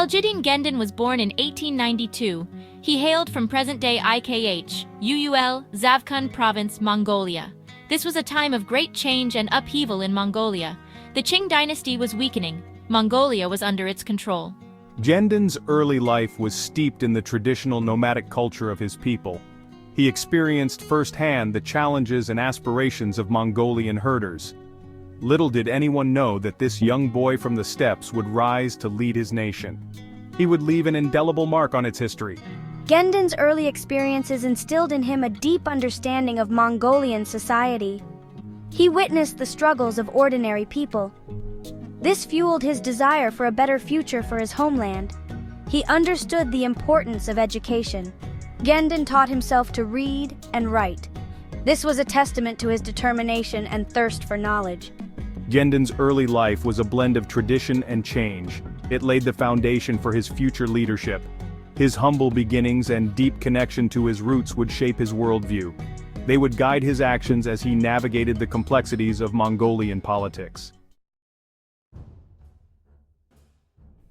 Peljidiin Genden was born in 1892. He hailed from present-day IKH, UUL, Zavkhan Province, Mongolia. This was a time of great change and upheaval in Mongolia. The Qing dynasty was weakening. Mongolia was under its control. Genden's early life was steeped in the traditional nomadic culture of his people. He experienced firsthand the challenges and aspirations of Mongolian herders. Little did anyone know that this young boy from the steppes would rise to lead his nation. He would leave an indelible mark on its history. Genden's early experiences instilled in him a deep understanding of Mongolian society. He witnessed the struggles of ordinary people. This fueled his desire for a better future for his homeland. He understood the importance of education. Genden taught himself to read and write. This was a testament to his determination and thirst for knowledge. Genden's early life was a blend of tradition and change. It laid the foundation for his future leadership. His humble beginnings and deep connection to his roots would shape his worldview. They would guide his actions as he navigated the complexities of Mongolian politics.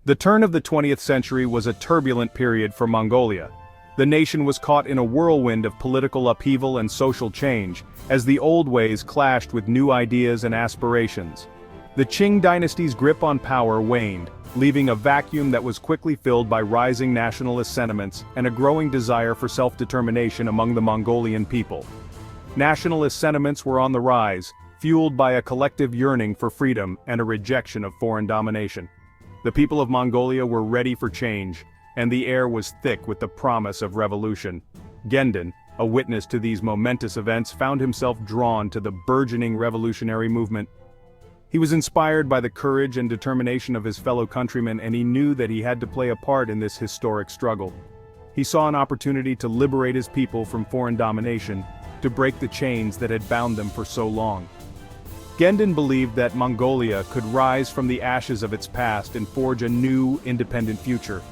The turn of the 20th century was a turbulent period for Mongolia. The nation was caught in a whirlwind of political upheaval and social change, as the old ways clashed with new ideas and aspirations. The Qing dynasty's grip on power waned, leaving a vacuum that was quickly filled by rising nationalist sentiments and a growing desire for self-determination among the Mongolian people. Nationalist sentiments were on the rise, fueled by a collective yearning for freedom and a rejection of foreign domination. The people of Mongolia were ready for change, and the air was thick with the promise of revolution. Genden, a witness to these momentous events, found himself drawn to the burgeoning revolutionary movement. He was inspired by the courage and determination of his fellow countrymen, and he knew that he had to play a part in this historic struggle. He saw an opportunity to liberate his people from foreign domination, to break the chains that had bound them for so long. Genden believed that Mongolia could rise from the ashes of its past and forge a new, independent future.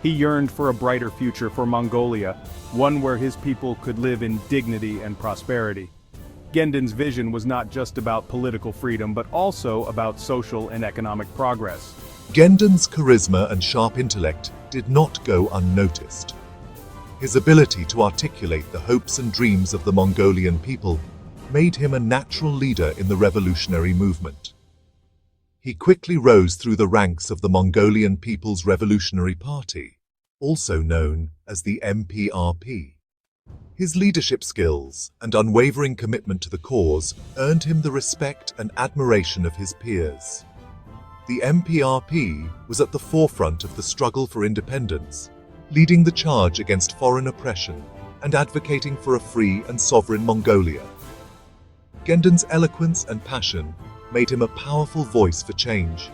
He yearned for a brighter future for Mongolia, one where his people could live in dignity and prosperity. Genden's vision was not just about political freedom, but also about social and economic progress. Genden's charisma and sharp intellect did not go unnoticed. His ability to articulate the hopes and dreams of the Mongolian people made him a natural leader in the revolutionary movement. He quickly rose through the ranks of the Mongolian People's Revolutionary Party, also known as the MPRP. His leadership skills and unwavering commitment to the cause earned him the respect and admiration of his peers. The MPRP was at the forefront of the struggle for independence, leading the charge against foreign oppression and advocating for a free and sovereign Mongolia. Genden's eloquence and passion made him a powerful voice for change.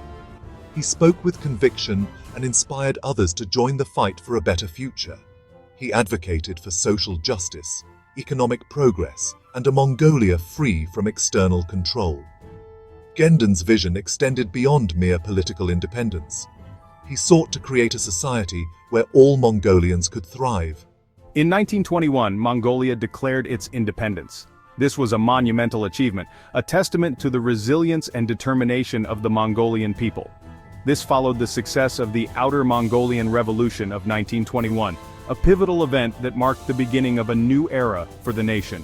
He spoke with conviction and inspired others to join the fight for a better future. He advocated for social justice, economic progress, and a Mongolia free from external control. Genden's vision extended beyond mere political independence. He sought to create a society where all Mongolians could thrive. In 1921, Mongolia declared its independence. This was a monumental achievement, a testament to the resilience and determination of the Mongolian people. This followed the success of the Outer Mongolian Revolution of 1921, a pivotal event that marked the beginning of a new era for the nation.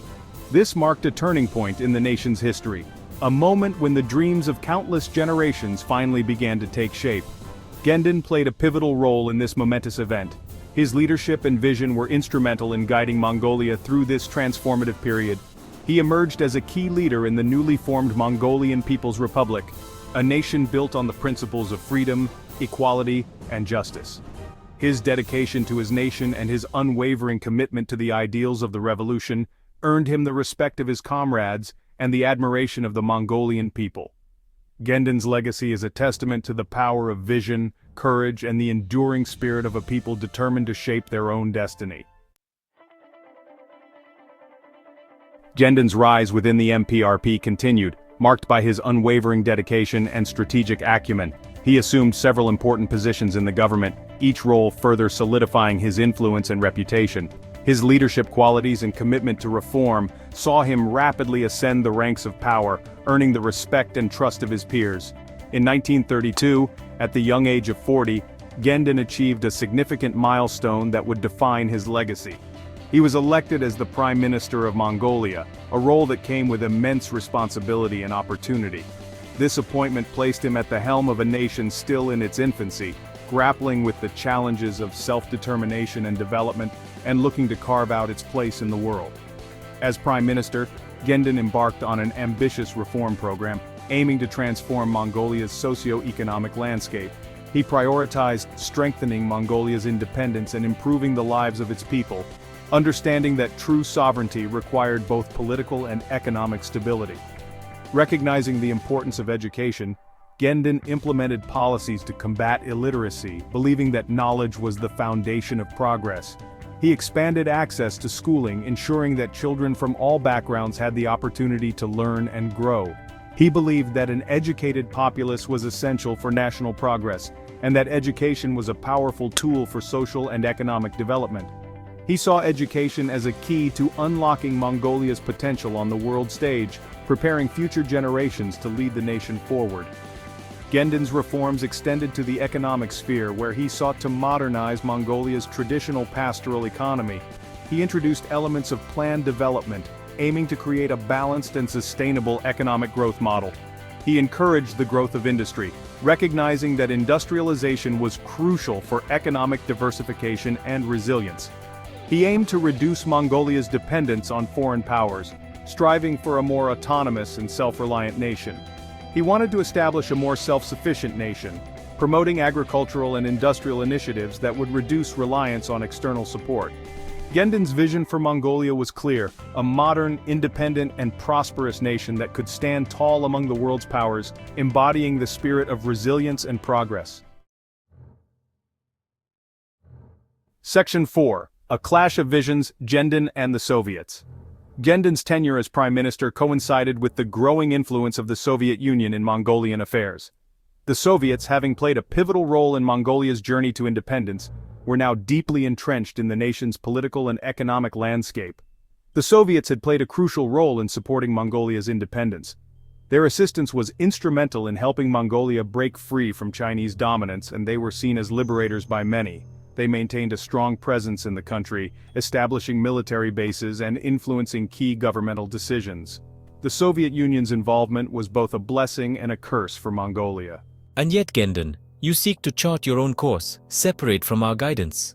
This marked a turning point in the nation's history, a moment when the dreams of countless generations finally began to take shape. Genden played a pivotal role in this momentous event. His leadership and vision were instrumental in guiding Mongolia through this transformative period. He emerged as a key leader in the newly formed Mongolian People's Republic, a nation built on the principles of freedom, equality, and justice. His dedication to his nation and his unwavering commitment to the ideals of the revolution earned him the respect of his comrades and the admiration of the Mongolian people. Genden's legacy is a testament to the power of vision, courage, and the enduring spirit of a people determined to shape their own destiny. Genden's rise within the MPRP continued, marked by his unwavering dedication and strategic acumen. He assumed several important positions in the government, each role further solidifying his influence and reputation. His leadership qualities and commitment to reform saw him rapidly ascend the ranks of power, earning the respect and trust of his peers. In 1932, at the young age of 40, Genden achieved a significant milestone that would define his legacy. He was elected as the Prime Minister of Mongolia, a role that came with immense responsibility and opportunity. This appointment placed him at the helm of a nation still in its infancy, grappling with the challenges of self-determination and development, and looking to carve out its place in the world. As Prime Minister, Genden embarked on an ambitious reform program, aiming to transform Mongolia's socio-economic landscape. He prioritized strengthening Mongolia's independence and improving the lives of its people, understanding that true sovereignty required both political and economic stability. Recognizing the importance of education, Genden implemented policies to combat illiteracy, believing that knowledge was the foundation of progress. He expanded access to schooling, ensuring that children from all backgrounds had the opportunity to learn and grow. He believed that an educated populace was essential for national progress, and that education was a powerful tool for social and economic development. He saw education as a key to unlocking Mongolia's potential on the world stage, preparing future generations to lead the nation forward. Genden's reforms extended to the economic sphere, where he sought to modernize Mongolia's traditional pastoral economy. He introduced elements of planned development, aiming to create a balanced and sustainable economic growth model. He encouraged the growth of industry, recognizing that industrialization was crucial for economic diversification and resilience. He aimed to reduce Mongolia's dependence on foreign powers, striving for a more autonomous and self-reliant nation. He wanted to establish a more self-sufficient nation, promoting agricultural and industrial initiatives that would reduce reliance on external support. Genden's vision for Mongolia was clear: a modern, independent, and prosperous nation that could stand tall among the world's powers, embodying the spirit of resilience and progress. Section 4. A Clash of Visions, Genden and the Soviets. Genden's tenure as Prime Minister coincided with the growing influence of the Soviet Union in Mongolian affairs. The Soviets, having played a pivotal role in Mongolia's journey to independence, were now deeply entrenched in the nation's political and economic landscape. The Soviets had played a crucial role in supporting Mongolia's independence. Their assistance was instrumental in helping Mongolia break free from Chinese dominance, and they were seen as liberators by many. They maintained a strong presence in the country, establishing military bases and influencing key governmental decisions. The Soviet Union's involvement was both a blessing and a curse for Mongolia. And yet, Genden, you seek to chart your own course, separate from our guidance.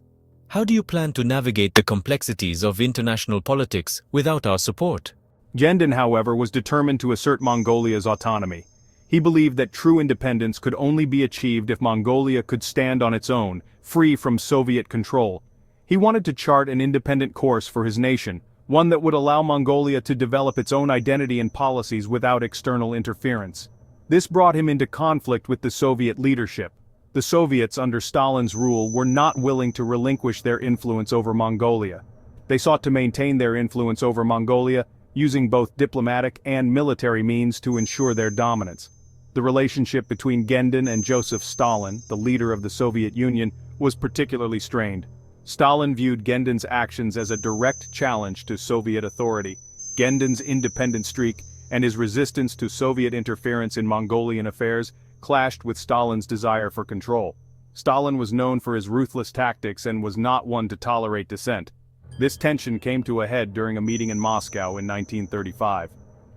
How do you plan to navigate the complexities of international politics without our support? Genden, however, was determined to assert Mongolia's autonomy. He believed that true independence could only be achieved if Mongolia could stand on its own, free from Soviet control. He wanted to chart an independent course for his nation, one that would allow Mongolia to develop its own identity and policies without external interference. This brought him into conflict with the Soviet leadership. The Soviets, under Stalin's rule, were not willing to relinquish their influence over Mongolia. They sought to maintain their influence over Mongolia, using both diplomatic and military means to ensure their dominance. The relationship between Genden and Joseph Stalin, the leader of the Soviet Union, was particularly strained. Stalin viewed Genden's actions as a direct challenge to Soviet authority. Genden's independent streak and his resistance to Soviet interference in Mongolian affairs clashed with Stalin's desire for control. Stalin was known for his ruthless tactics and was not one to tolerate dissent. This tension came to a head during a meeting in Moscow in 1935.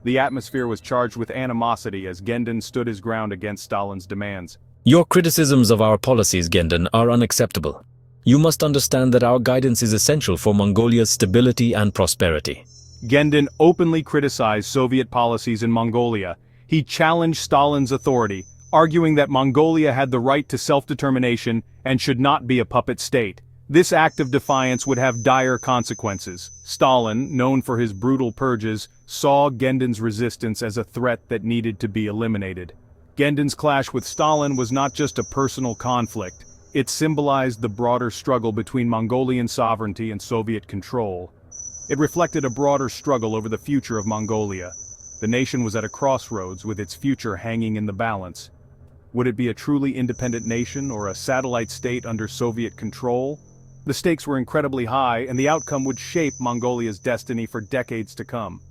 The atmosphere was charged with animosity as Genden stood his ground against Stalin's demands. Your criticisms of our policies, Genden, are unacceptable. You must understand that our guidance is essential for Mongolia's stability and prosperity. Genden openly criticized Soviet policies in Mongolia. He challenged Stalin's authority, arguing that Mongolia had the right to self-determination and should not be a puppet state. This act of defiance would have dire consequences. Stalin, known for his brutal purges, saw Genden's resistance as a threat that needed to be eliminated. Genden's clash with Stalin was not just a personal conflict. It symbolized the broader struggle between Mongolian sovereignty and Soviet control. It reflected a broader struggle over the future of Mongolia. The nation was at a crossroads, with its future hanging in the balance. Would it be a truly independent nation or a satellite state under Soviet control? The stakes were incredibly high, and the outcome would shape Mongolia's destiny for decades to come.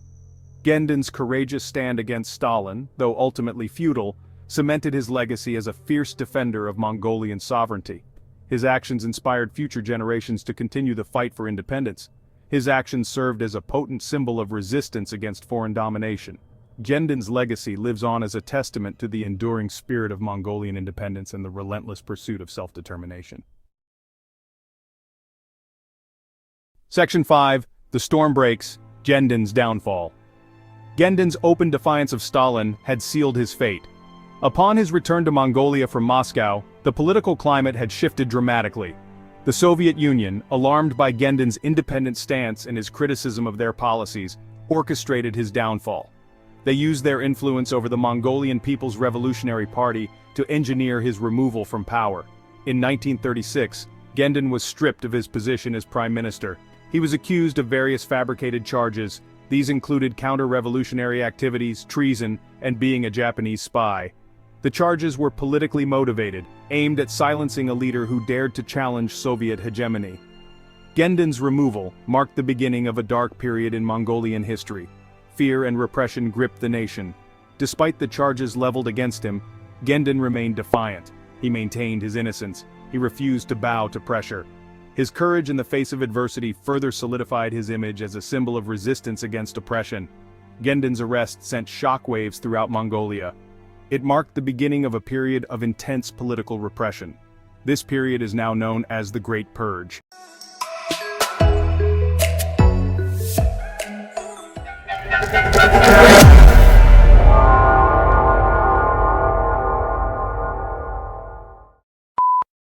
Genden's courageous stand against Stalin, though ultimately futile, cemented his legacy as a fierce defender of Mongolian sovereignty. His actions inspired future generations to continue the fight for independence. His actions served as a potent symbol of resistance against foreign domination. Genden's legacy lives on as a testament to the enduring spirit of Mongolian independence and the relentless pursuit of self-determination. Section 5. The Storm Breaks, Genden's Downfall. Genden's open defiance of Stalin had sealed his fate. Upon his return to Mongolia from Moscow, the political climate had shifted dramatically. The Soviet Union, alarmed by Genden's independent stance and his criticism of their policies, orchestrated his downfall. They used their influence over the Mongolian People's Revolutionary Party to engineer his removal from power. In 1936, Genden was stripped of his position as prime minister. He was accused of various fabricated charges. These included counter-revolutionary activities, treason, and being a Japanese spy. The charges were politically motivated, aimed at silencing a leader who dared to challenge Soviet hegemony. Genden's removal marked the beginning of a dark period in Mongolian history. Fear and repression gripped the nation. Despite the charges leveled against him, Genden remained defiant. He maintained his innocence. He refused to bow to pressure. His courage in the face of adversity further solidified his image as a symbol of resistance against oppression. Genden's arrest sent shockwaves throughout Mongolia. It marked the beginning of a period of intense political repression. This period is now known as the Great Purge.